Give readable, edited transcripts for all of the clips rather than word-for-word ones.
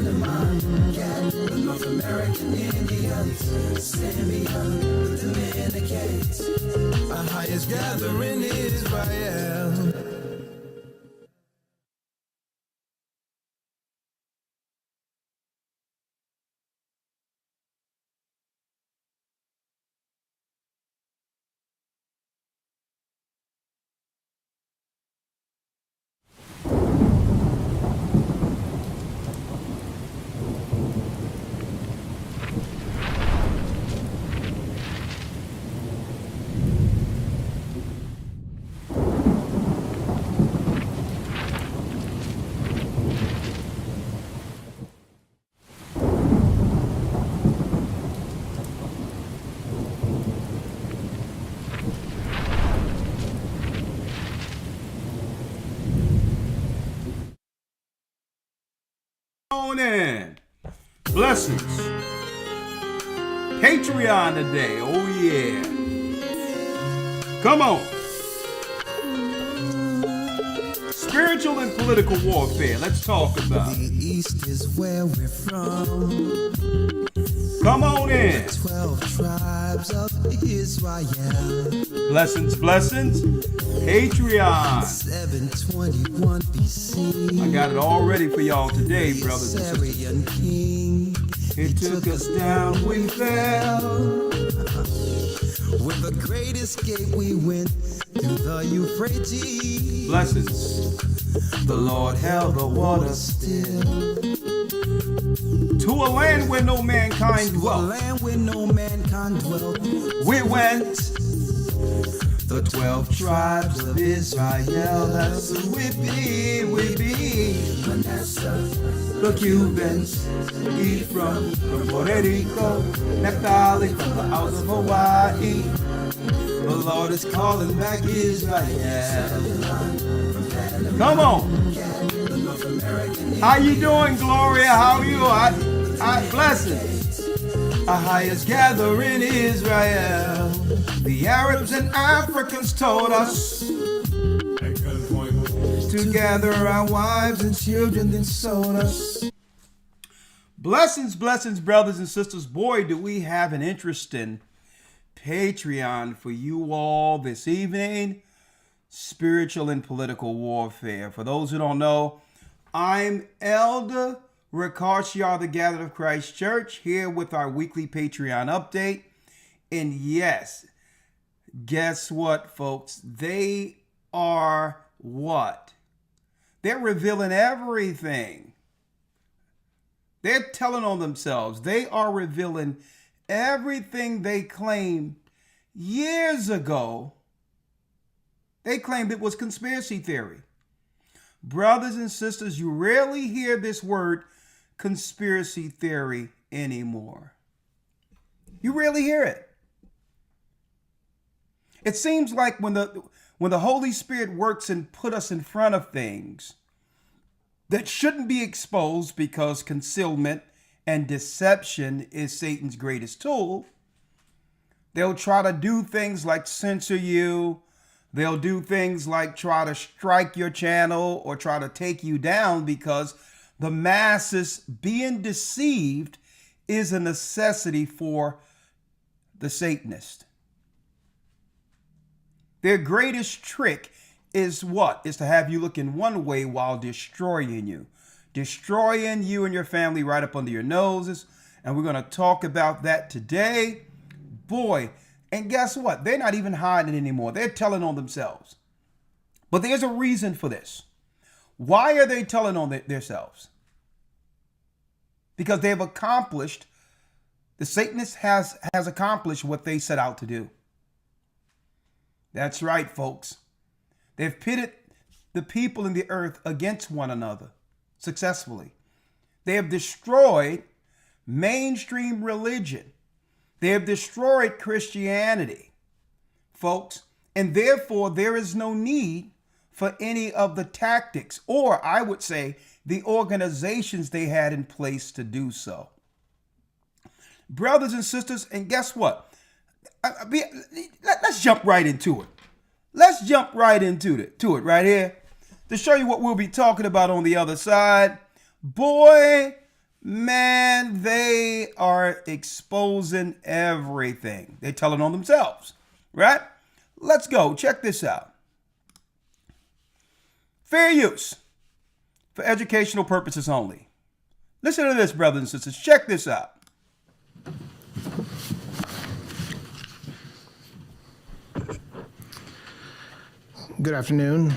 the North American Indians, Simeon, the Dominicans, our highest gathering is Israel. In. Blessings. Patreon today. Oh yeah. Come on. Spiritual and political warfare. Let's talk about it. The East is where we're from. Come on in. 12 tribes of Israel. Blessings, blessings. Patreon. 721 BC. I got it all ready for y'all today, brothers and sisters. King, he took us down, we fell. With the great escape we went through the Euphrates. Blessings. The Lord held the water still. To a land where no mankind dwelt. To a land where no mankind dwelt. We went. The 12 tribes of Israel. That's who we be. Manasseh, the Cubans, Ephraim from Puerto Rico, Naphtali from the house of Hawaii. The Lord is calling back Israel. Come on. How you doing, Gloria? How are you? I blessings. Our highest gathering Israel. The Arabs and Africans told us to gather our wives and children, then sold us. Blessings, blessings, brothers and sisters. Boy, do we have an interesting Patreon for you all this evening. Spiritual and political warfare. For those who don't know, I'm Elder Ricard, the Gathered of Christ Church, here with our weekly Patreon update. And yes, guess what, folks? They are what? They're revealing everything. They're telling on themselves. They are revealing everything they claimed years ago. They claimed it was conspiracy theory. Brothers and sisters, you rarely hear this word conspiracy theory anymore. You rarely hear it. It seems like when the Holy Spirit works and put us in front of things that shouldn't be exposed because concealment and deception is Satan's greatest tool, they'll try to do things like censor you. They'll do things like try to strike your channel or try to take you down because the masses being deceived is a necessity for the Satanist. Their greatest trick is what? Is to have you look in one way while destroying you. Destroying you and your family right up under your noses. And we're going to talk about that today. Boy, and guess what? They're not even hiding anymore. They're telling on themselves. But there's a reason for this. Why are they telling on themselves? Because they've accomplished, the Satanist has accomplished what they set out to do. That's right, folks. They've pitted the people in the earth against one another successfully. They have destroyed mainstream religion. They have destroyed Christianity, folks, and therefore there is no need for any of the tactics, or I would say the organizations they had in place to do so. Brothers and sisters, and guess what? Let's jump right into it. Let's jump right into it right here to show you what we'll be talking about on the other side. Boy, Man, they are exposing everything. They're telling on themselves, right? Let's go. Check this out. Fair use for educational purposes only. Listen to this, brothers and sisters. Check this out. Good afternoon.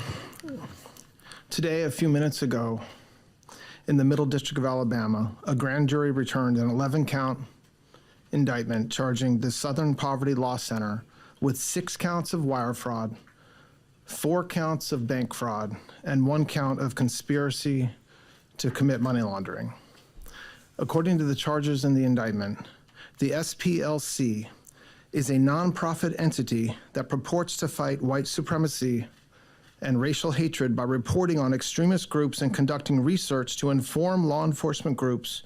Today, a few minutes ago, in the Middle District of Alabama, a grand jury returned an 11-count indictment charging the Southern Poverty Law Center with 6 counts of wire fraud, 4 counts of bank fraud, and 1 count of conspiracy to commit money laundering. According to the charges in the indictment, the SPLC is a nonprofit entity that purports to fight white supremacy and racial hatred by reporting on extremist groups and conducting research to inform law enforcement groups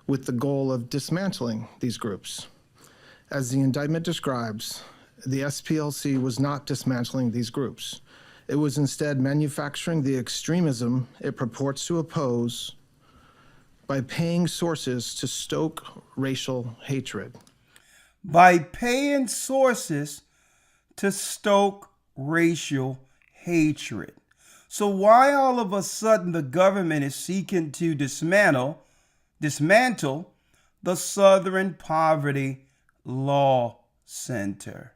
with the goal of dismantling these groups. As the indictment describes, the SPLC was not dismantling these groups. It was instead manufacturing the extremism it purports to oppose by paying sources to stoke racial hatred. By paying sources to stoke racial hatred. So why all of a sudden the government is seeking to dismantle the Southern Poverty Law Center?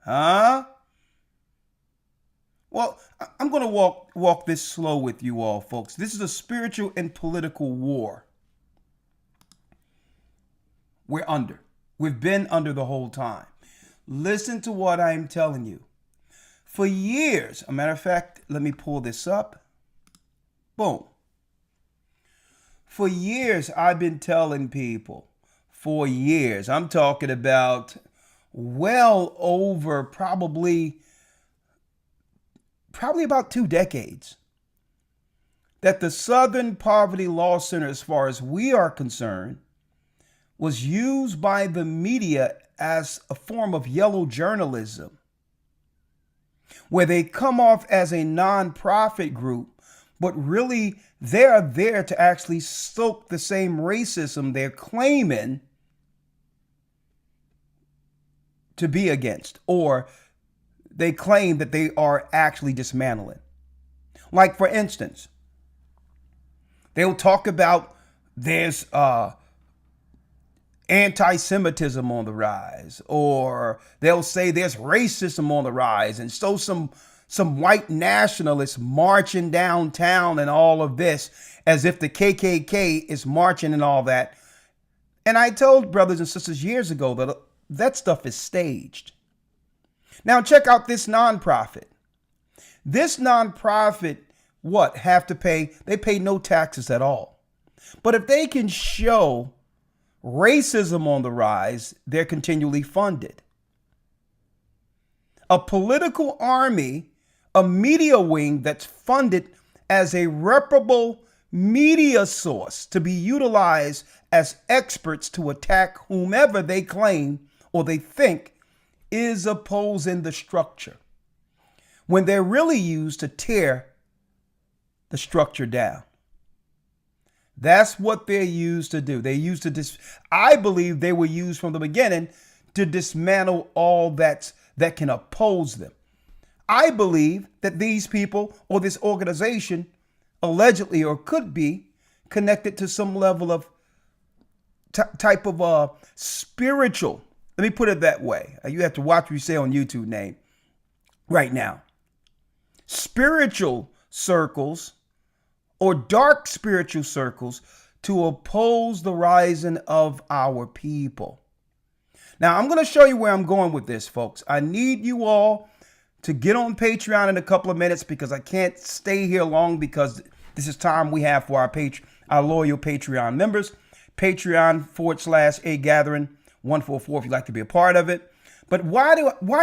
Huh? Well, I'm going to walk this slow with you all, folks. This is a spiritual and political war. We've been under the whole time. Listen to what I'm telling you. For years, a matter of fact, let me pull this up. Boom. For years, I've been telling people, for years, I'm talking about well over probably about 2 decades, that the Southern Poverty Law Center, as far as we are concerned, was used by the media as a form of yellow journalism, where they come off as a nonprofit group, but really they are there to actually stoke the same racism they're claiming to be against, or they claim that they are actually dismantling. Like, for instance, they'll talk about there's anti-Semitism on the rise, or they'll say there's racism on the rise, and so some white nationalists marching downtown and all of this, as if the KKK is marching and all that. And I told brothers and sisters years ago that that stuff is staged. Now check out this nonprofit. This nonprofit, have to pay? They pay no taxes at all. But if they can show racism on the rise, they're continually funded. A political army, a media wing that's funded as a reputable media source to be utilized as experts to attack whomever they claim or they think is opposing the structure, when they're really used to tear the structure down. That's what they're used to do. They used to I believe they were used from the beginning to dismantle all that can oppose them. I believe that these people or this organization allegedly or could be connected to some level of type of spiritual. Let me put it that way. You have to watch what you say on YouTube name right now. Spiritual circles or dark spiritual circles to oppose the rising of our people. Now, I'm going to show you where I'm going with this, folks. I need you all to get on Patreon in a couple of minutes because I can't stay here long because this is time we have for our loyal Patreon members. Patreon.com/A Gathering 144 if you'd like to be a part of it. But why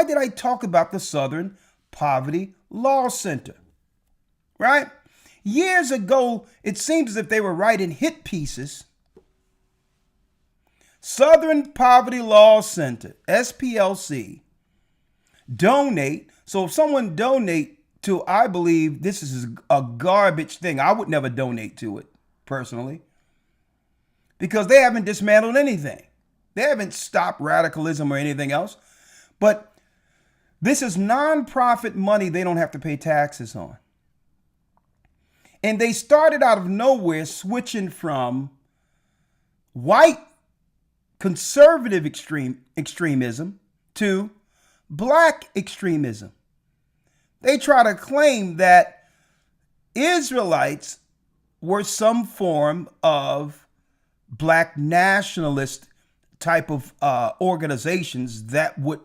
did I talk about the Southern Poverty Law Center? Right? Years ago, it seems as if they were writing hit pieces. Southern Poverty Law Center, SPLC, donate. So if someone donate to, I believe this is a garbage thing. I would never donate to it. personally, because they haven't dismantled anything. They haven't stopped radicalism or anything else. But this is nonprofit money they don't have to pay taxes on. And they started out of nowhere switching from white conservative extremism to black extremism. They try to claim that Israelites were some form of black nationalist type of organizations that would,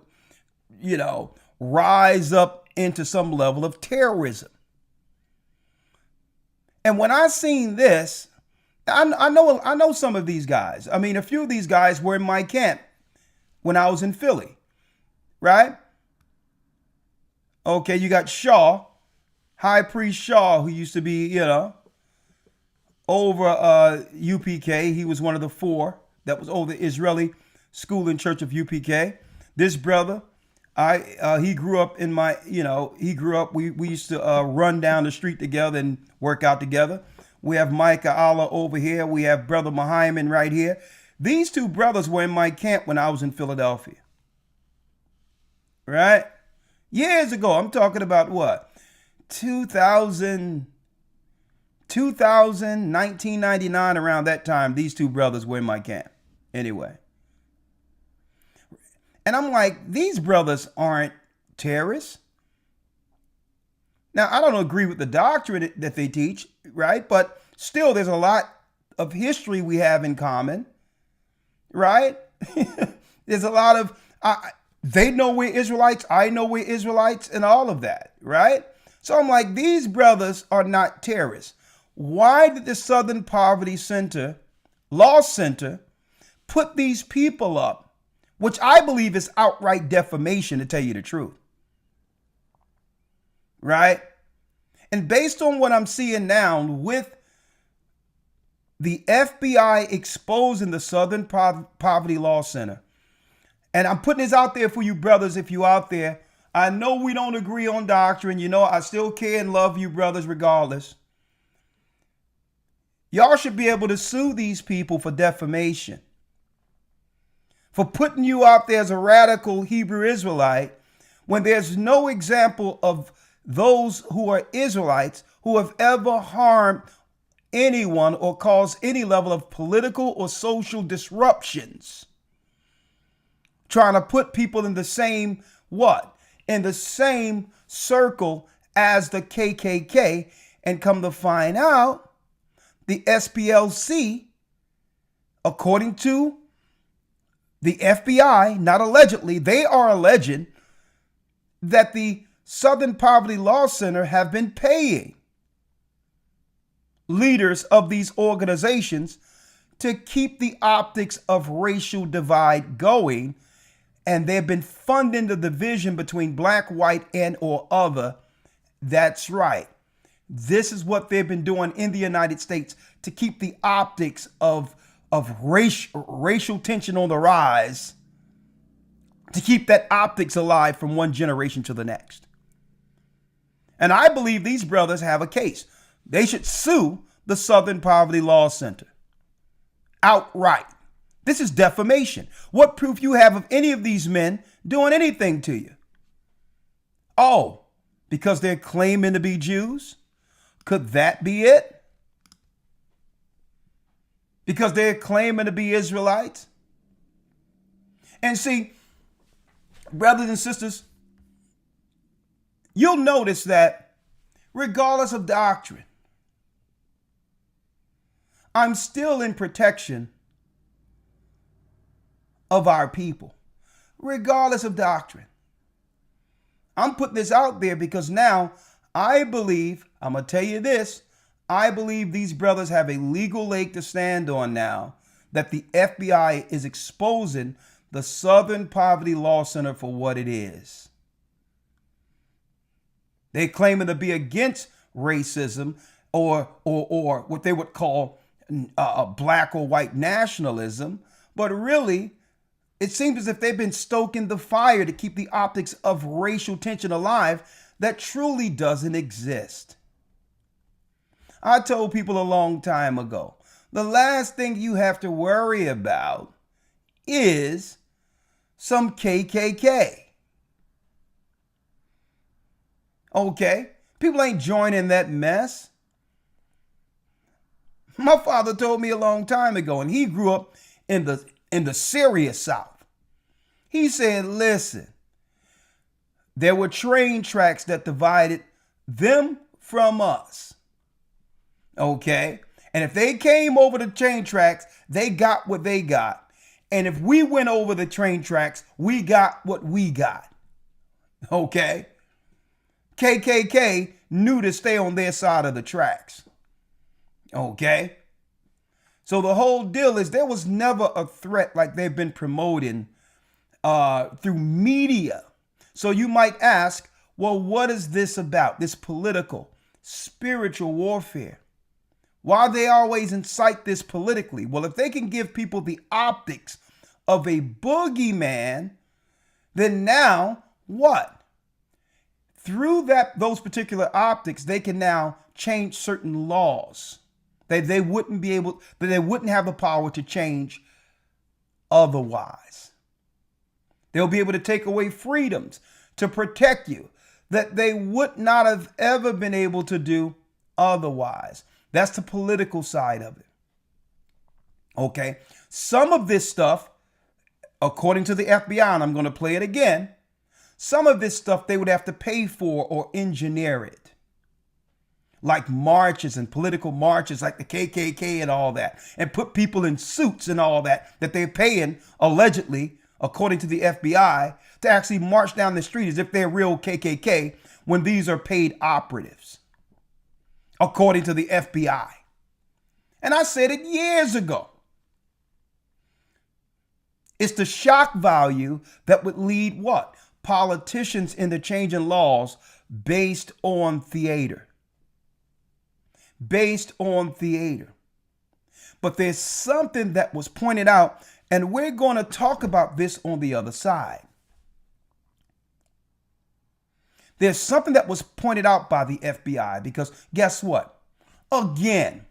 rise up into some level of terrorism. And when I seen this, I know some of these guys. I mean, a few of these guys were in my camp when I was in Philly, right? Okay, you got Shaw, High Priest Shaw, who used to be, over UPK. He was one of the four that was over the Israeli School and Church of UPK. This brother, he grew up in my, we used to run down the street together and work out together. We have Micah Allah over here. We have Brother Mahaiman right here. These two brothers were in my camp when I was in Philadelphia. Right? Years ago. I'm talking about what? 1999, around that time, these two brothers were in my camp. Anyway. And I'm like, these brothers aren't terrorists. Now, I don't agree with the doctrine that they teach, right? But still, there's a lot of history we have in common, right? There's a lot of, they know we're Israelites, I know we're Israelites, and all of that, right? So I'm like, these brothers are not terrorists. Why did the Southern Poverty Center, Law Center, put these people up, which I believe is outright defamation, to tell you the truth? Right? And based on what I'm seeing now with the FBI exposing the Southern Poverty Law Center, and I'm putting this out there for you brothers, if you out there, I know we don't agree on doctrine. I still care and love you brothers regardless. Y'all should be able to sue these people for defamation, for putting you out there as a radical Hebrew Israelite when there's no example of those who are Israelites who have ever harmed anyone or caused any level of political or social disruptions. Trying to put people in the same, in the same circle as the KKK, and come to find out the SPLC, according to the FBI, not allegedly, they are alleging that the Southern Poverty Law Center have been paying leaders of these organizations to keep the optics of racial divide going. And they've been funding the division between black, white, and or other. That's right. This is what they've been doing in the United States to keep the optics of racial tension on the rise, to keep that optics alive from one generation to the next. And I believe these brothers have a case. They should sue the Southern Poverty Law Center outright. This is defamation. What proof you have of any of these men doing anything to you? Oh, because they're claiming to be Jews? Could that be it? Because they're claiming to be Israelites? And see, brothers and sisters, you'll notice that regardless of doctrine, I'm still in protection of our people, regardless of doctrine. I'm putting this out there because now I believe, I'm going to tell you this, I believe these brothers have a legal leg to stand on now, that the FBI is exposing the Southern Poverty Law Center for what it is. They claiming to be against racism or what they would call black or white nationalism, but really, it seems as if they've been stoking the fire to keep the optics of racial tension alive that truly doesn't exist. I told people a long time ago, the last thing you have to worry about is some KKK. Okay? People ain't joining that mess. My father told me a long time ago, and he grew up in the serious South. He said, listen, there were train tracks that divided them from us. Okay? And if they came over the train tracks, they got what they got. And if we went over the train tracks, we got what we got. Okay? KKK knew to stay on their side of the tracks. Okay? So the whole deal is there was never a threat like they've been promoting through media. So you might ask, well, what is this about? This political, spiritual warfare. Why they always incite this politically? Well, if they can give people the optics of a boogeyman, then now what? Through those particular optics, they can now change certain laws that they wouldn't have the power to change otherwise. They'll be able to take away freedoms to protect you that they would not have ever been able to do otherwise. That's the political side of it. Okay. Some of this stuff, according to the FBI, and I'm going to play it again, some of this stuff they would have to pay for or engineer it. Like marches and political marches like the KKK and all that. And put people in suits and all that they're paying, allegedly, according to the FBI, to actually march down the street as if they're real KKK when these are paid operatives, according to the FBI. And I said it years ago. It's the shock value that would lead what? Politicians into changing laws based on theater. Based on theater. But there's something that was pointed out, and we're going to talk about this on the other side. There's something that was pointed out by the FBI because guess what? Again,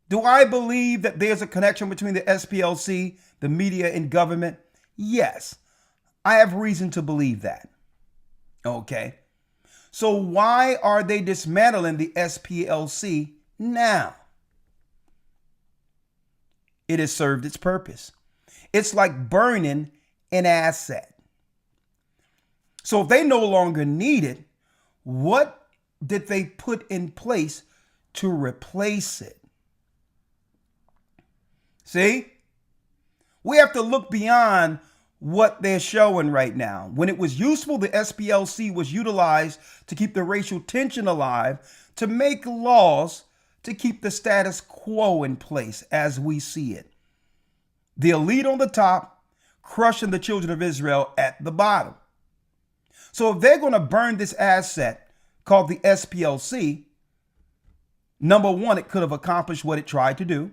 do I believe that there's a connection between the SPLC, the media, and government? Yes, I have reason to believe that. Okay. So why are they dismantling the SPLC now? It has served its purpose. It's like burning an asset. So if they no longer need it, what did they put in place to replace it? See? We have to look beyond what they're showing right now. When it was useful, the SPLC was utilized to keep the racial tension alive, to make laws to keep the status quo in place as we see it. The elite on the top, crushing the children of Israel at the bottom. So if they're going to burn this asset called the SPLC, number one, it could have accomplished what it tried to do.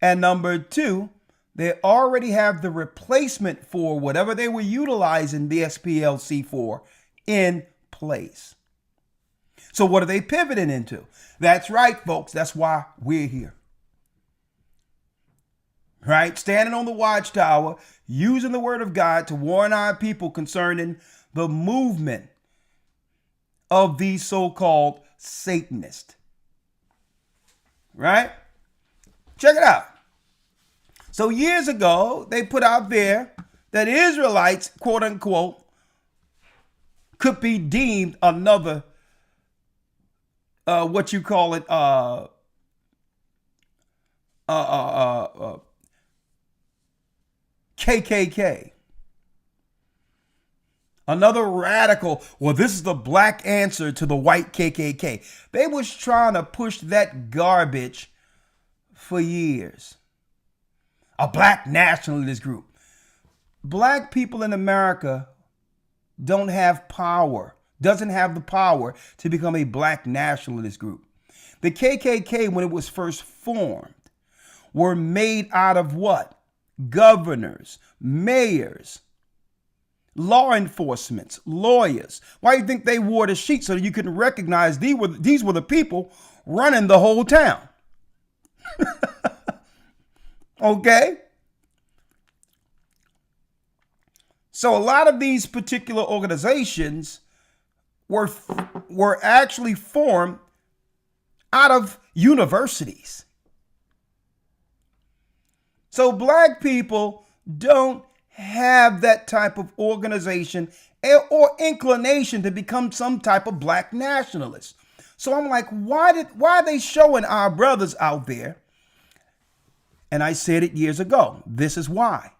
And number two, they already have the replacement for whatever they were utilizing the SPLC for in place. So what are they pivoting into? That's right, folks. That's why we're here. Right? Standing on the watchtower, using the word of God to warn our people concerning the movement of these so-called Satanists. Right? Check it out. So years ago, they put out there that Israelites, quote unquote, could be deemed another, KKK. Another radical, well, this is the black answer to the white KKK. They was trying to push that garbage for years. A black nationalist group. Black people in America don't have power, doesn't have the power to become a black nationalist group. The KKK, when it was first formed, were made out of what? Governors, mayors, law enforcement, lawyers. Why do you think they wore the sheet? So that you couldn't recognize these were the people running the whole town. Okay? So a lot of these particular organizations were actually formed out of universities. So black people don't have that type of organization or inclination to become some type of black nationalist. So I'm like, why are they showing our brothers out there? And I said it years ago. This is why.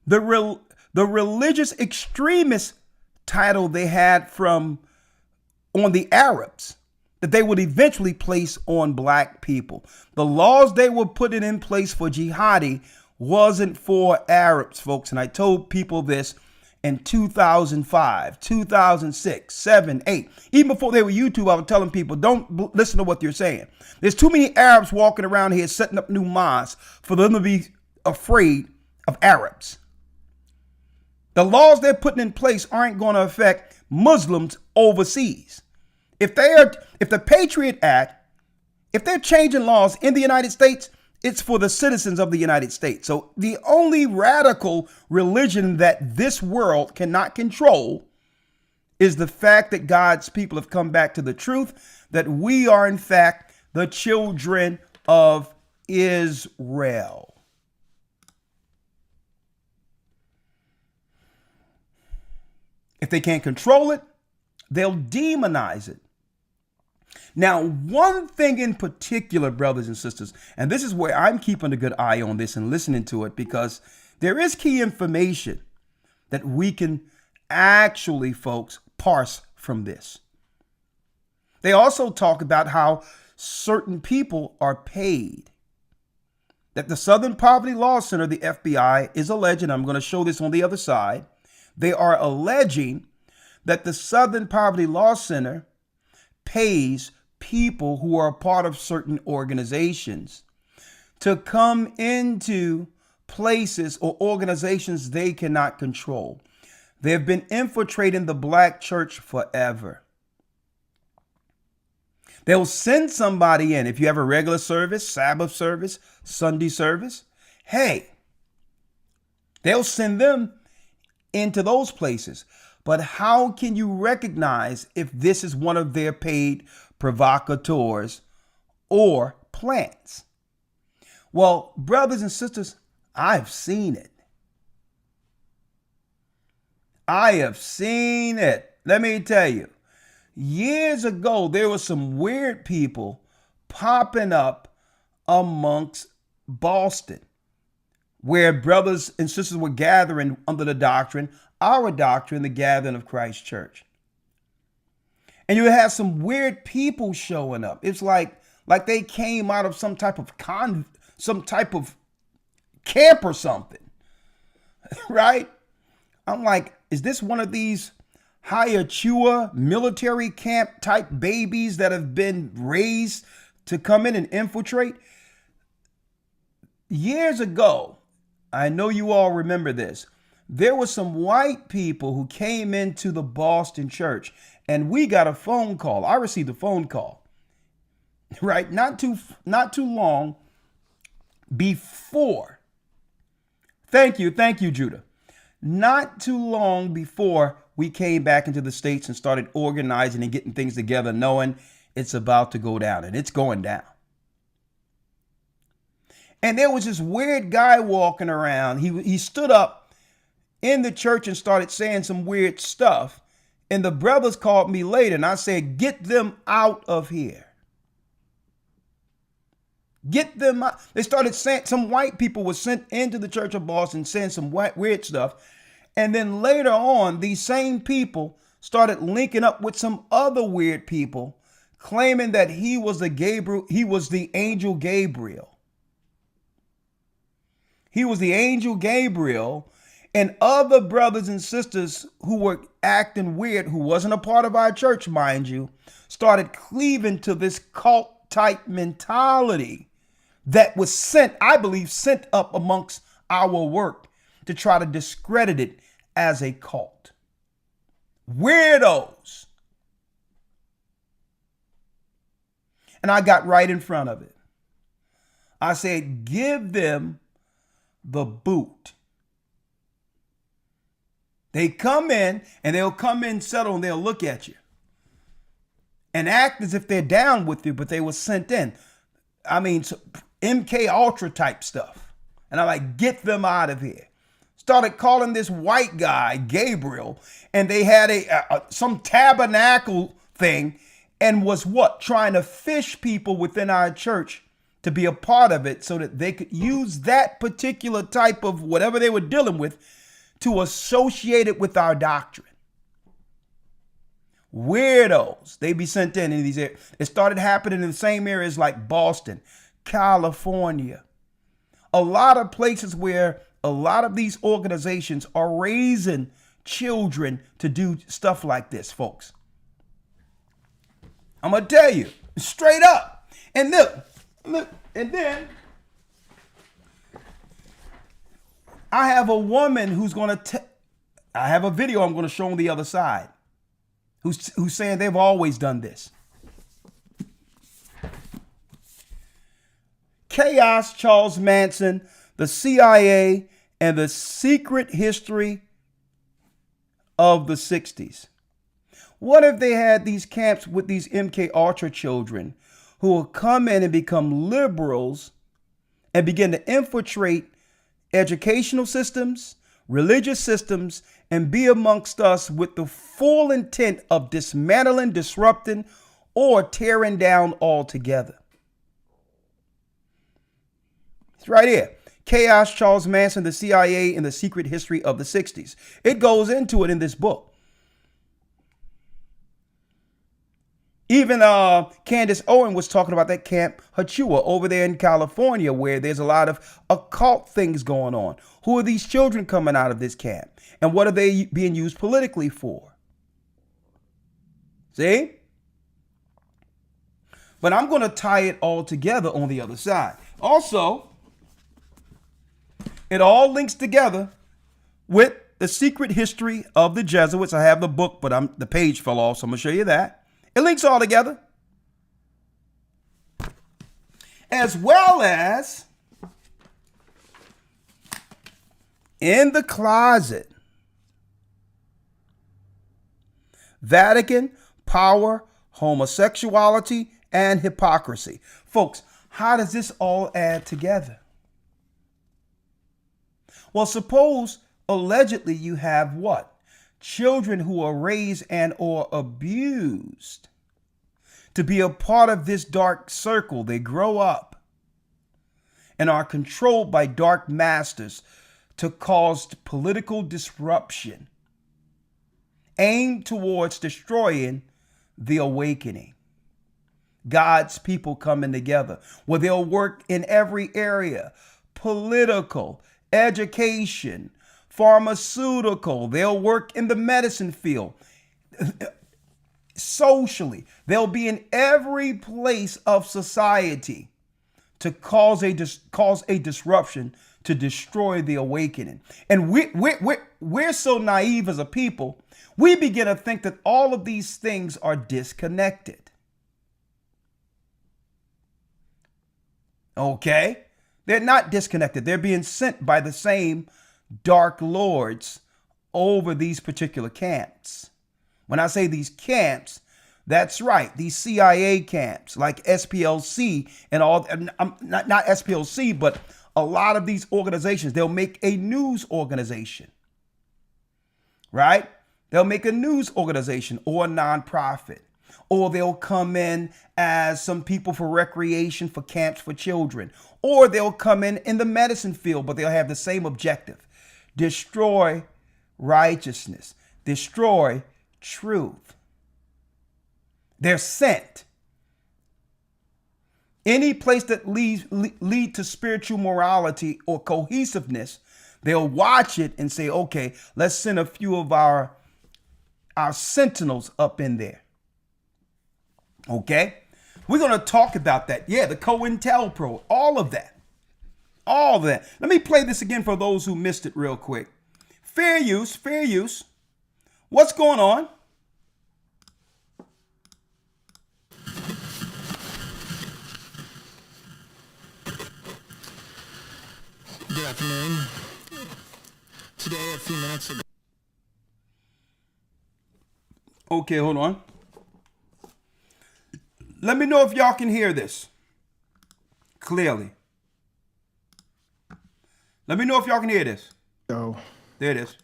The religious extremist title they had on the Arabs that they would eventually place on black people. The laws they were putting in place for jihadi wasn't for Arabs, folks. And I told people this in 2005, 2006, 7, 8. Even before they were YouTube, I was telling people, don't listen to what you're saying. There's too many Arabs walking around here setting up new mosques for them to be afraid of Arabs. The laws they're putting in place aren't going to affect Muslims overseas. If the Patriot Act, if they're changing laws in the United States, it's for the citizens of the United States. So the only radical religion that this world cannot control is the fact that God's people have come back to the truth, that we are in fact the children of Israel. If they can't control it, they'll demonize it. Now, one thing in particular, brothers and sisters, and this is where I'm keeping a good eye on this and listening to it, because there is key information that we can actually, folks, parse from this. They also talk about how certain people are paid. That the Southern Poverty Law Center, the FBI, is alleging, I'm going to show this on the other side, they are alleging that the Southern Poverty Law Center pays people who are a part of certain organizations to come into places or organizations they cannot control. They have been infiltrating the black church forever. They'll send somebody in. If you have a regular service, Sabbath service, Sunday service, hey, they'll send them into those places. But how can you recognize if this is one of their paid provocateurs or plants? Well, brothers and sisters, I've seen it. I have seen it. Let me tell you, years ago, there were some weird people popping up amongst Boston, where brothers and sisters were gathering under the doctrine, our doctrine, the gathering of Christ Church. And you have some weird people showing up. It's like they came out of some type of camp or something, right? I'm like, is this one of these Hayachua military camp type babies that have been raised to come in and infiltrate? Years ago, I know you all remember this, there were some white people who came into the Boston church, and we got a phone call. I received a phone call, right? Not too long before. Thank you, Judah. Not too long before we came back into the States and started organizing and getting things together, knowing it's about to go down, and it's going down. And there was this weird guy walking around. He stood up in the church and started saying some weird stuff. And the brothers called me later, and I said, get them out of here. Get them out. They started saying, some white people were sent into the Church of Boston saying some weird stuff. And then later on, these same people started linking up with some other weird people, claiming that he was the angel Gabriel. He was the angel Gabriel, and other brothers and sisters who were acting weird, who wasn't a part of our church, mind you, started cleaving to this cult type mentality that was sent up amongst our work. to try to discredit it as a cult. Weirdos. And I got right in front of it. I said, give them the boot. They come in and they'll come in, settle, and they'll look at you and act as if they're down with you, but they were sent in. I mean, MK Ultra type stuff. And I'm like, get them out of here. Started calling this white guy Gabriel, and they had some tabernacle thing and was what? Trying to fish people within our church to be a part of it so that they could use that particular type of whatever they were dealing with to associate it with our doctrine. Weirdos. They be sent in these areas. It started happening in the same areas like Boston, California. A lot of places where a lot of these organizations are raising children to do stuff like this, folks. I'm going to tell you straight up. And look, and then I have a woman who's going to, I have a video I'm going to show on the other side, who's saying they've always done this. Chaos, Charles Manson, the CIA, and the secret history of the 60s. What if they had these camps with these MK Ultra children who will come in and become liberals and begin to infiltrate educational systems, religious systems, and be amongst us with the full intent of dismantling, disrupting, or tearing down altogether? It's right here. Chaos, Charles Manson, the CIA, and the secret history of the 60s. It goes into it in this book. Even Candace Owen was talking about that Camp Hachua over there in California, where there's a lot of occult things going on. Who are these children coming out of this camp? And what are they being used politically for? See? But I'm going to tie it all together on the other side. Also, it all links together with the secret history of the Jesuits. I have the book, but the page fell off, so I'm going to show you that. It links all together. As well as in the closet, Vatican, power, homosexuality, and hypocrisy. Folks, how does this all add together? Well, suppose allegedly you have what? Children who are raised and or abused to be a part of this dark circle. They grow up and are controlled by dark masters to cause political disruption aimed towards destroying the awakening. God's people coming together where they'll work in every area: political, education, pharmaceutical. They'll work in the medicine field. Socially, they'll be in every place of society to cause a disruption to destroy the awakening. And we're so naive as a people, we begin to think that all of these things are disconnected. Okay? They're not disconnected. They're being sent by the same dark lords over these particular camps. When I say these camps, that's right, these CIA camps like SPLC and all, not SPLC, but a lot of these organizations, they'll make a news organization, right? They'll make a news organization or a nonprofit, or they'll come in as some people for recreation, for camps for children, or they'll come in the medicine field, but they'll have the same objective: destroy righteousness, destroy truth. They're sent. Any place that lead to spiritual morality or cohesiveness, they'll watch it and say, okay, let's send a few of our sentinels up in there. Okay? We're going to talk about that. Yeah, the COINTELPRO, all of that. All that. Let me play this again for those who missed it real quick. Fair use, fair use. What's going on? Good afternoon. Today, a few minutes ago. Okay, hold on. Let me know if y'all can hear this clearly. Let me know if y'all can hear this. Go. There it is.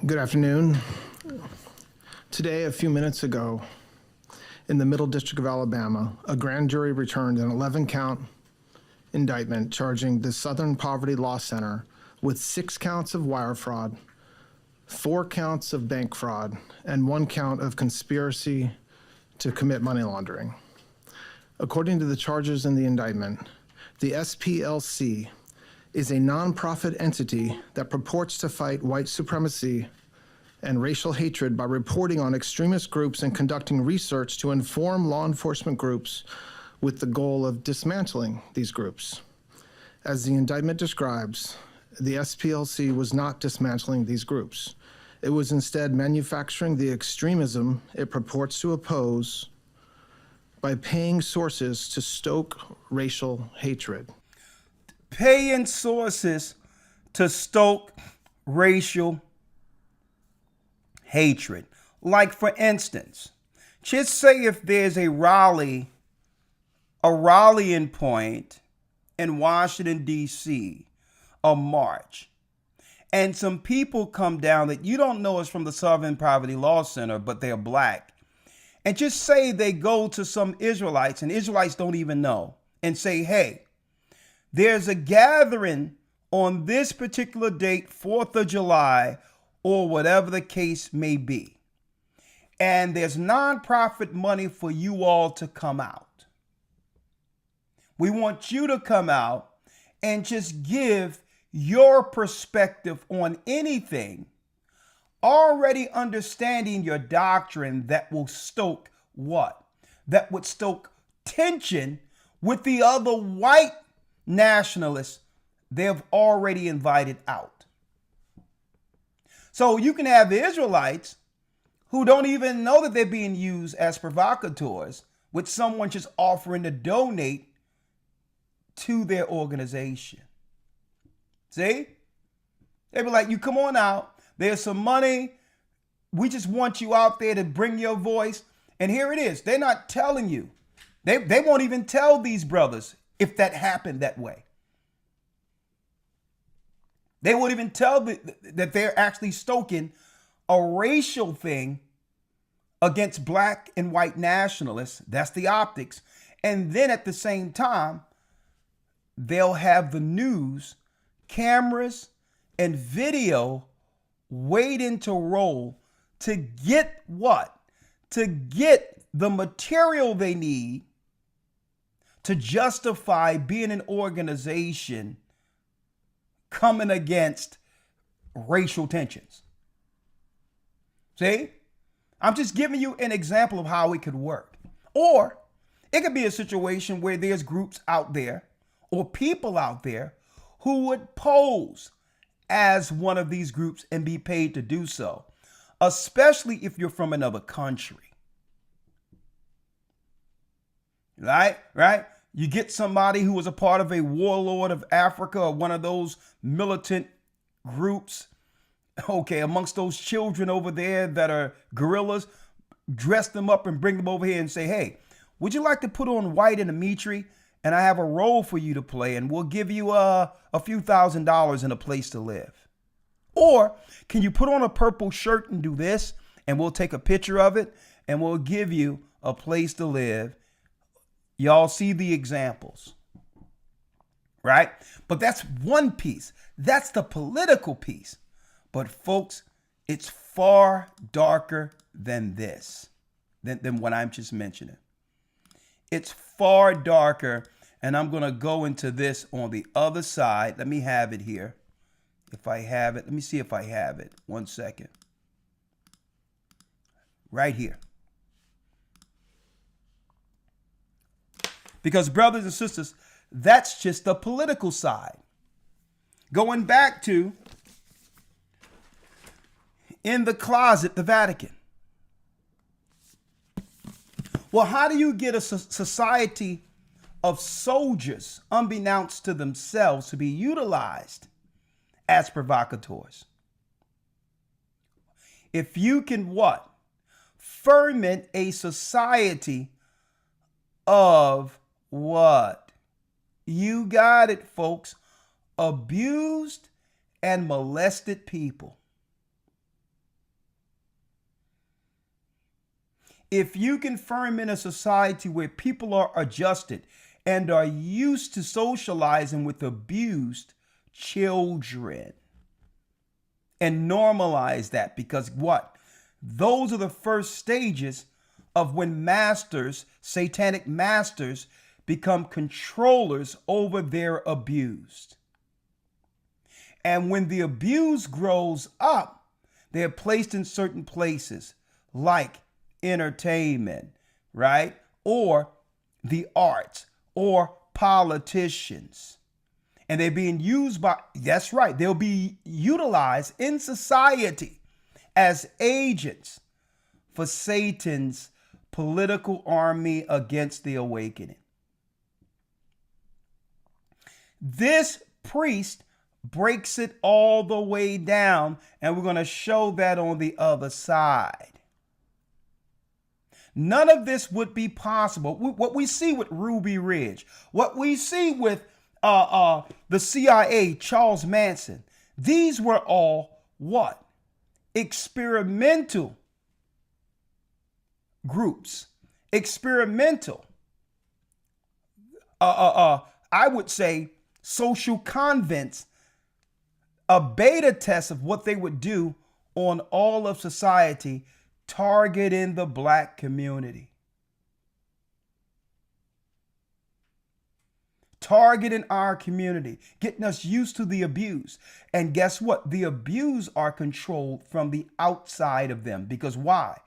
Good afternoon. Today, a few minutes ago, in the Middle District of Alabama, a grand jury returned an 11-count indictment charging the Southern Poverty Law Center with 6 counts of wire fraud, 4 counts of bank fraud, and 1 count of conspiracy to commit money laundering. According to the charges in the indictment, the SPLC is a nonprofit entity that purports to fight white supremacy and racial hatred by reporting on extremist groups and conducting research to inform law enforcement groups with the goal of dismantling these groups. As the indictment describes, the SPLC was not dismantling these groups. It was instead manufacturing the extremism it purports to oppose by paying sources to stoke racial hatred. Paying sources to stoke racial hatred. Like, for instance, just say if there's a rallying point in Washington, D.C., a march, and some people come down that you don't know is from the Southern Poverty Law Center, but they're black. And just say they go to some Israelites, and Israelites don't even know, and say, hey, there's a gathering on this particular date, 4th of July, or whatever the case may be. And there's nonprofit money for you all to come out. We want you to come out and just give your perspective on anything, already understanding your doctrine that will stoke what? That would stoke tension with the other white nationalists they've already invited out. So you can have the Israelites who don't even know that they're being used as provocateurs, with someone just offering to donate to their organization. See? They be like, you come on out. There's some money. We just want you out there to bring your voice. And here it is. They're not telling you. They won't even tell these brothers if that happened that way. They won't even tell that they're actually stoking a racial thing against black and white nationalists. That's the optics. And then at the same time, they'll have the news, cameras, and video waiting to roll to get what? To get the material they need to justify being an organization coming against racial tensions. See? I'm just giving you an example of how it could work. Or it could be a situation where there's groups out there or people out there who would pose as one of these groups and be paid to do so, especially if you're from another country. Right? You get somebody who was a part of a warlord of Africa or one of those militant groups, okay, amongst those children over there that are guerrillas, dress them up and bring them over here and say, hey, would you like to put on white and Dimitri? And I have a role for you to play, and we'll give you a few $1,000s and a place to live. Or can you put on a purple shirt and do this, and we'll take a picture of it, and we'll give you a place to live. Y'all see the examples, right? But that's one piece. That's the political piece. But folks, it's far darker than this, than what I'm just mentioning. It's far darker, and I'm going to go into this on the other side. Let me have it here. If I have it, let me see if I have it. 1 second. Right here. Because, brothers and sisters, that's just the political side. Going back to in the closet, the Vatican. Well, how do you get a society of soldiers, unbeknownst to themselves, to be utilized as provocateurs? If you can what? Ferment a society of what? You got it, folks. Abused and molested people. If you can ferment a society where people are adjusted and are used to socializing with abused children and normalize that, because what? Those are the first stages of when masters, satanic masters, become controllers over their abused. And when the abuse grows up, they're placed in certain places like entertainment, right? Or the arts, or politicians. And they're being used by, that's right, they'll be utilized in society as agents for Satan's political army against the awakening. This priest breaks it all the way down, and we're going to show that on the other side. None of this would be possible. What we see with Ruby Ridge, what we see with the CIA, Charles Manson, these were all what? Experimental groups, experimental, I would say social convents, a beta test of what they would do on all of society, targeting the black community. Targeting our community, getting us used to the abuse. And guess what? The abused are controlled from the outside of them. Because why?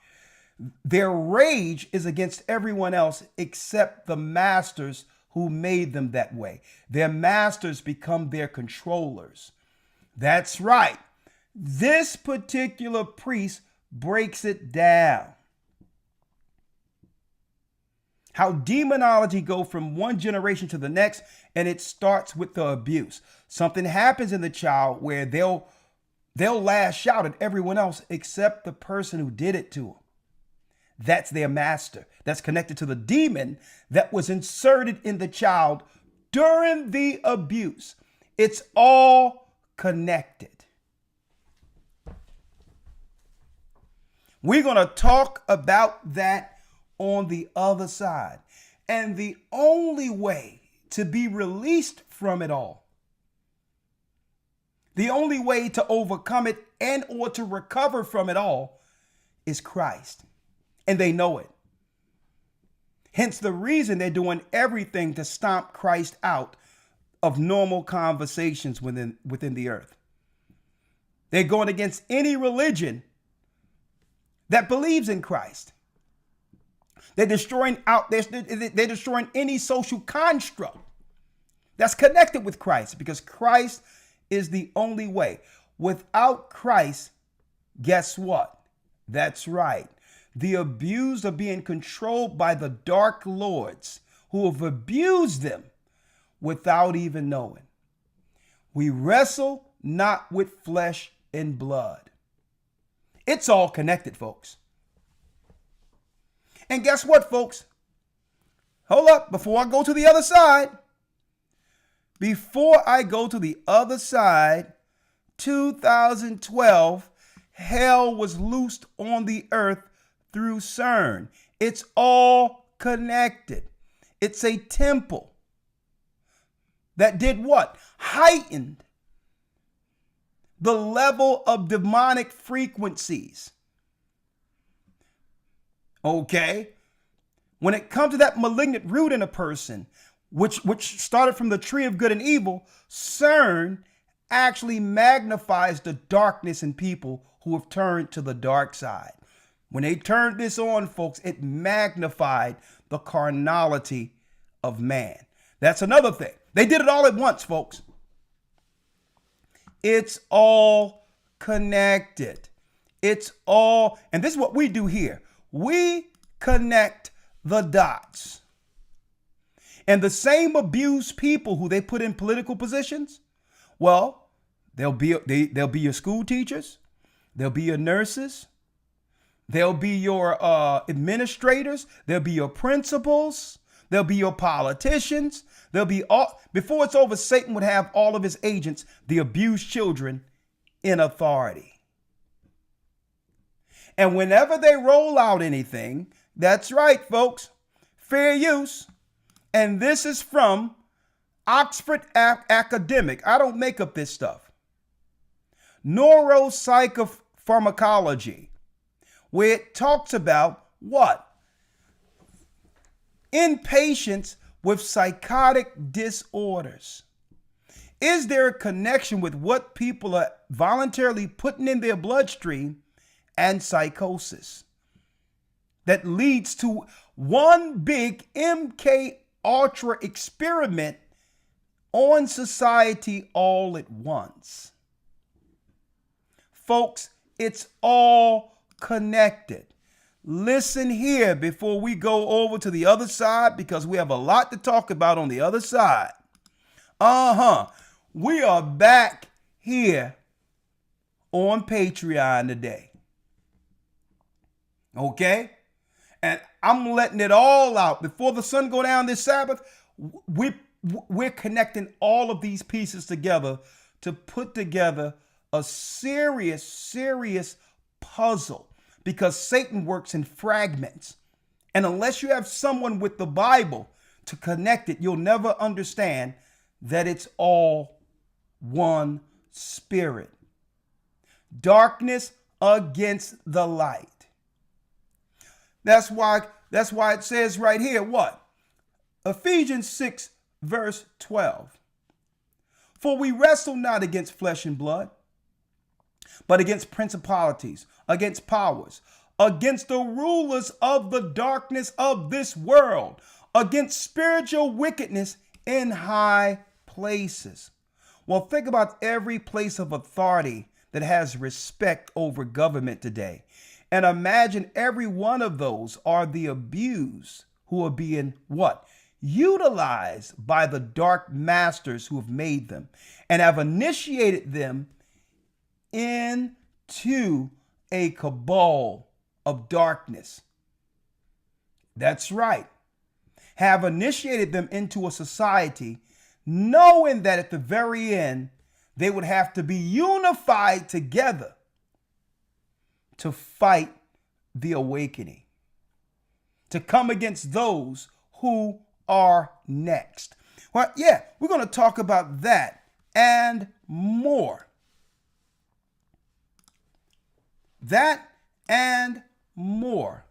Their rage is against everyone else except the masters who made them that way. Their masters become their controllers. That's right. This particular priest breaks it down. How demonology go from one generation to the next, and it starts with the abuse. Something happens in the child where they'll lash out at everyone else except the person who did it to them. That's their master. That's connected to the demon that was inserted in the child during the abuse. It's all connected. We're going to talk about that on the other side. And the only way to be released from it all, the only way to overcome it and or to recover from it all is Christ. And they know it. Hence the reason they're doing everything to stomp Christ out of normal conversations within the earth. They're going against any religion that believes in Christ. They're destroying they're destroying any social construct that's connected with Christ, because Christ is the only way. Without Christ, guess what? That's right. The abused are being controlled by the dark lords who have abused them without even knowing. We wrestle not with flesh and blood. It's all connected, folks. And guess what, folks? Hold up, before I go to the other side. Before I go to the other side, 2012, hell was loosed on the earth through CERN. It's all connected. It's a temple that did what? Heightened the level of demonic frequencies. Okay? When it comes to that malignant root in a person, which started from the tree of good and evil, CERN actually magnifies the darkness in people who have turned to the dark side. When they turned this on, folks, it magnified the carnality of man. That's another thing. They did it all at once, folks. It's all connected. It's all, and this is what we do here. We connect the dots. And the same abused people who they put in political positions, well, they'll be your school teachers, they'll be your nurses, they'll be your administrators, they'll be your principals, they'll be your politicians, they'll be all, before it's over, Satan would have all of his agents, the abused children, in authority. And whenever they roll out anything, that's right, folks, fair use. And this is from Oxford Academic. I don't make up this stuff. Neuropsychopharmacology, where it talks about what? In patients with psychotic disorders. Is there a connection with what people are voluntarily putting in their bloodstream and psychosis that leads to one big MK Ultra experiment on society all at once? Folks, it's all connected. Listen here before we go over to the other side, because we have a lot to talk about on the other side. We are back here on Patreon today. Okay? And I'm letting it all out. Before the sun go down this Sabbath, we're connecting all of these pieces together to put together a serious puzzle, because Satan works in fragments. And unless you have someone with the Bible to connect it, you'll never understand that it's all one spirit. Darkness against the light. That's why it says right here, what? Ephesians 6, verse 12. For we wrestle not against flesh and blood, but against principalities, against powers, against the rulers of the darkness of this world, against spiritual wickedness in high places. Well, think about every place of authority that has respect over government today. And imagine every one of those are the abused who are being what? Utilized by the dark masters who have made them and have initiated them into a cabal of darkness. That's right. Have initiated them into a society, knowing that at the very end, they would have to be unified together to fight the awakening, to come against those who are next. Well, yeah, we're going to talk about that and more. That and more.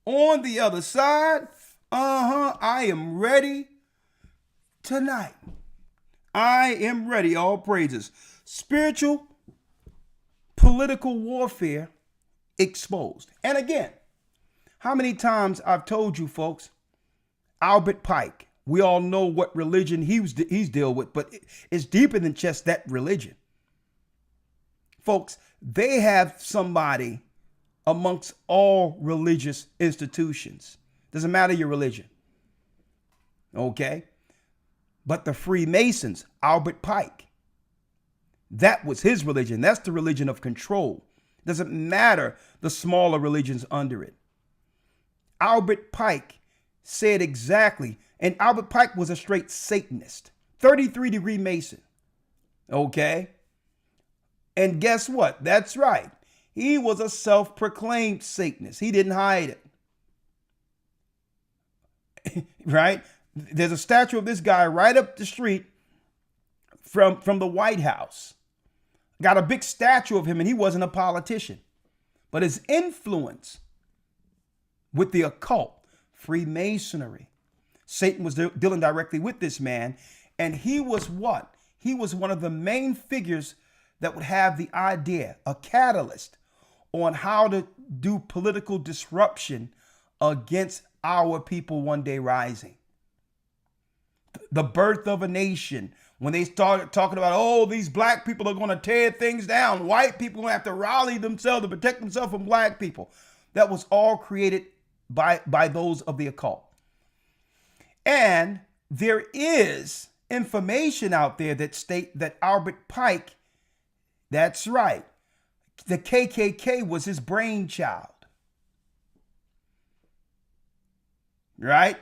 On the other side, I am ready tonight. I am ready. All praises. Spiritual, political warfare exposed. And again, how many times I've told you folks, Albert Pike, we all know what religion he's dealt with, but it's deeper than just that religion. Folks, they have somebody amongst all religious institutions. Doesn't matter your religion. Okay? But the Freemasons, Albert Pike, that was his religion. That's the religion of control. Doesn't matter the smaller religions under it. Albert Pike said exactly, and Albert Pike was a straight Satanist, 33-degree Mason. Okay? And guess what? That's right. He was a self-proclaimed Satanist. He didn't hide it. Right? There's a statue of this guy right up the street from the White House. Got a big statue of him, and he wasn't a politician. But his influence with the occult, Freemasonry, Satan was dealing directly with this man. And he was what? He was one of the main figures that would have the idea, a catalyst on how to do political disruption against our people one day rising. the birth of a nation, when they started talking about, oh, these black people are going to tear things down, white people have to rally themselves to protect themselves from black people. That was all created by those of the occult. And there is information out there that state that Albert Pike, that's right, the KKK was his brainchild. Right?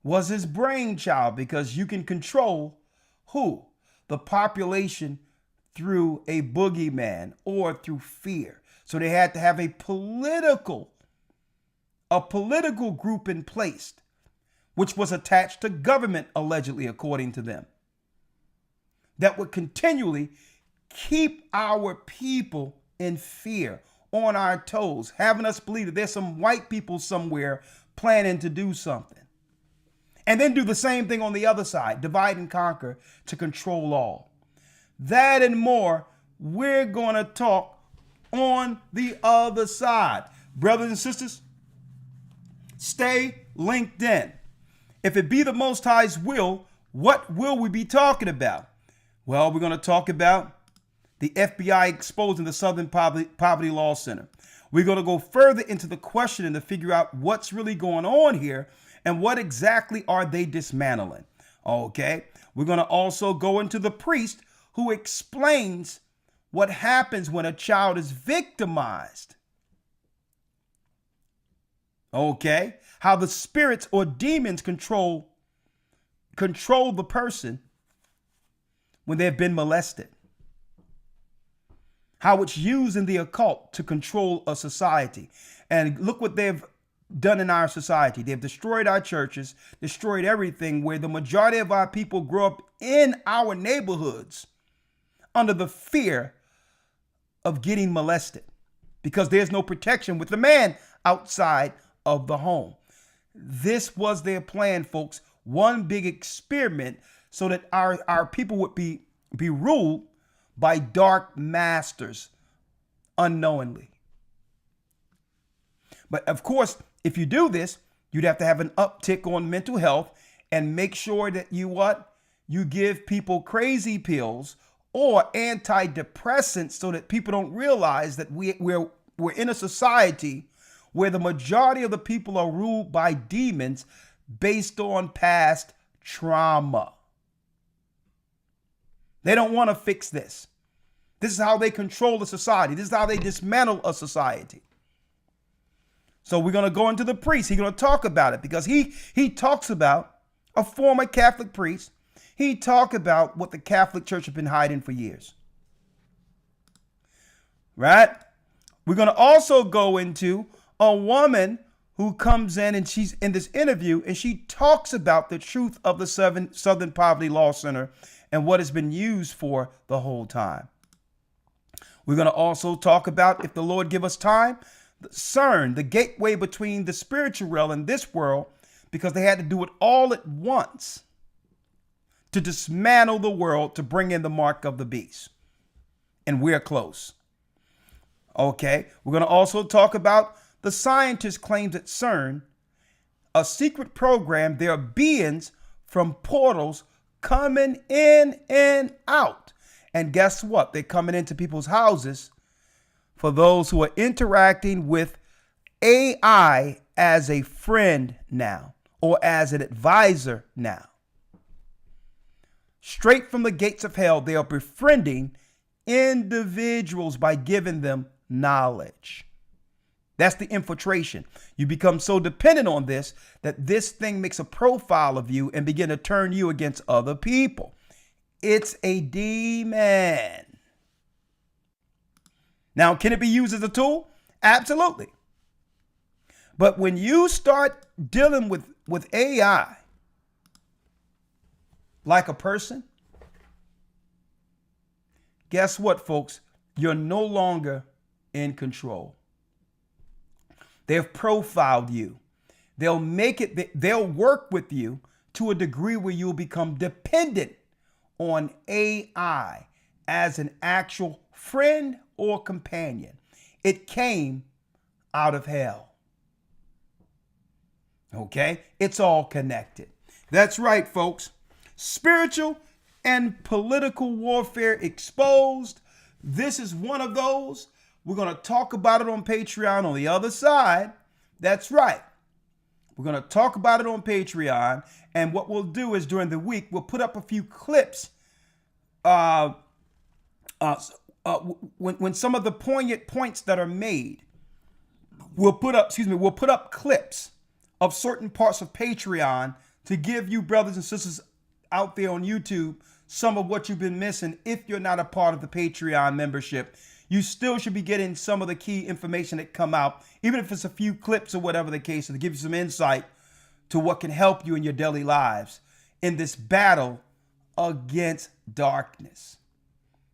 Was his brainchild, because you can control who? The population through a boogeyman or through fear. So they had to have a political group in place, which was attached to government, allegedly, according to them, that would continually keep our people in fear, on our toes, having us believe that there's some white people somewhere planning to do something. And then do the same thing on the other side, divide and conquer to control all. That and more, we're going to talk on the other side. Brothers and sisters, stay linked in. If it be the Most High's will, what will we be talking about? Well, we're going to talk about the FBI exposing the Southern Poverty Law Center. We're going to go further into the question and to figure out what's really going on here and what exactly are they dismantling. Okay, we're going to also go into the priest who explains what happens when a child is victimized. Okay, how the spirits or demons control the person when they've been molested. How it's used in the occult to control a society. And look what they've done in our society. They've destroyed our churches, destroyed everything, where the majority of our people grow up in our neighborhoods under the fear of getting molested because there's no protection with the man outside of the home. This was their plan, folks. One big experiment so that our people would be ruled by dark masters unknowingly. But of course, if you do this, you'd have to have an uptick on mental health and make sure that you give people crazy pills or antidepressants so that people don't realize that we're in a society where the majority of the people are ruled by demons based on past trauma. They don't want to fix this. This is how they control the society. This is how they dismantle a society. So we're going to go into the priest. He's going to talk about it because he talks about a former Catholic priest. He talked about what the Catholic Church has been hiding for years. Right? We're going to also go into a woman who comes in and she's in this interview and she talks about the truth of the Southern Poverty Law Center and what it's been used for the whole time. We're going to also talk about, if the Lord give us time, CERN, the gateway between the spiritual realm and this world, because they had to do it all at once to dismantle the world to bring in the mark of the beast. And we're close. Okay, we're going to also talk about the scientists' claims at CERN, a secret program. There are beings from portals coming in and out. And guess what? They're coming into people's houses for those who are interacting with AI as a friend now or as an advisor now. Straight from the gates of hell, they are befriending individuals by giving them knowledge. That's the infiltration. You become so dependent on this that this thing makes a profile of you and begin to turn you against other people. It's a demon. Now, can it be used as a tool? Absolutely. But when you start dealing with AI like a person, guess what, folks? You're no longer in control. They've profiled you. They'll work with you to a degree where you'll become dependent on AI as an actual friend or companion. It came out of hell. Okay? It's all connected. That's right, folks. Spiritual and political warfare exposed. This is one of those. We're going to talk about it on Patreon on the other side. That's right. We're going to talk about it on Patreon. And what we'll do is during the week, we'll put up a few clips when some of the poignant points that are made. We'll put up clips of certain parts of Patreon to give you brothers and sisters out there on YouTube some of what you've been missing. If you're not a part of the Patreon membership, you still should be getting some of the key information that come out, even if it's a few clips or whatever the case, to give you some insight to what can help you in your daily lives in this battle against darkness.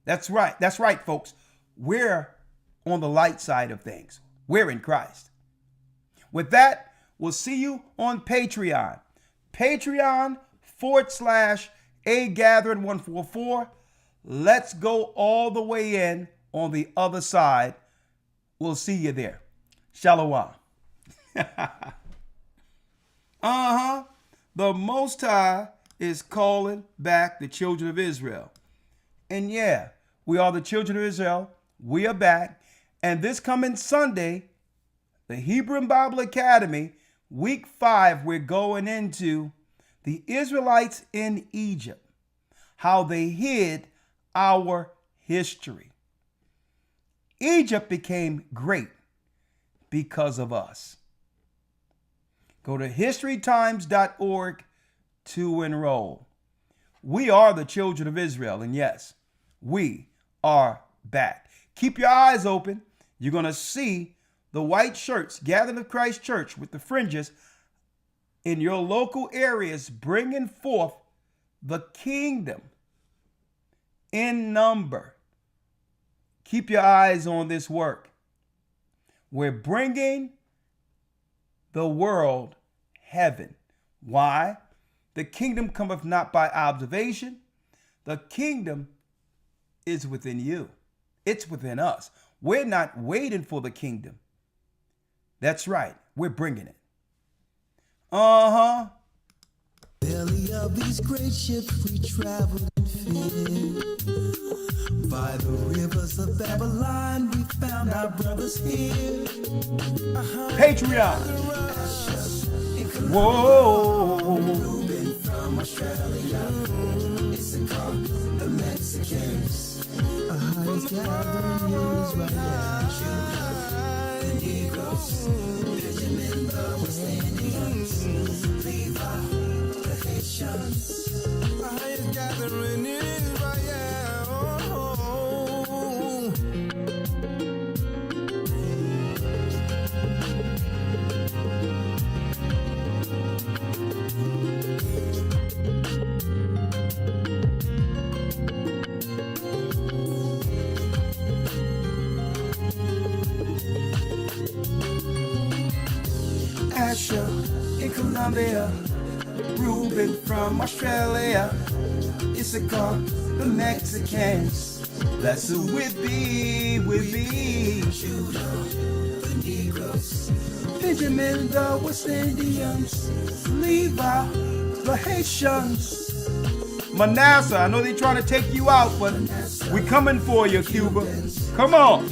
That's right, folks. We're on the light side of things. We're in Christ. With that, we'll see you on Patreon. Patreon.com/AGathering144. Let's go all the way in on the other side. We'll see you there. Shalom. The Most High is calling back the children of Israel. And yeah, we are the children of Israel. We are back. And this coming Sunday, the Hebrew Bible Academy, week 5, we're going into the Israelites in Egypt, how they hid our history. Egypt became great because of us. Go to historytimes.org to enroll. We are the children of Israel, and yes, we are back. Keep your eyes open. You're going to see the white shirts, Gathering of Christ Church with the fringes in your local areas, bringing forth the kingdom in number. Keep your eyes on this work. We're bringing the world heaven. Why? The kingdom cometh not by observation. The kingdom is within you. It's within us. We're not waiting for the kingdom. That's right. We're bringing it. Belly of these great ships we traveled in fear. By the rivers of Babylon we found our brothers here. Patreon. Whoa. Reuben from Australia. It's a call, the Mexicans. Our highest gathering is right now. The Negroes, Benjamin, the West Indians, Levi, the Haitians. Our highest gathering is right now. Asher in Colombia, Reuben from Australia, Issachar, the Mexicans. That's who we be. Judah, the Negroes, Benjamin, the West Indians, Levi, the Haitians. Manasseh, I know they're trying to take you out, but we coming for you, Cuba. Come on.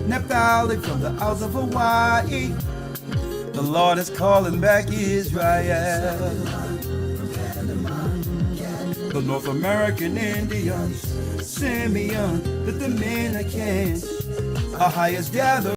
Naphtali from the Isles of Hawaii. The Lord is calling back Israel. The North American Indians, Simeon, the Dominicans, our highest gathering.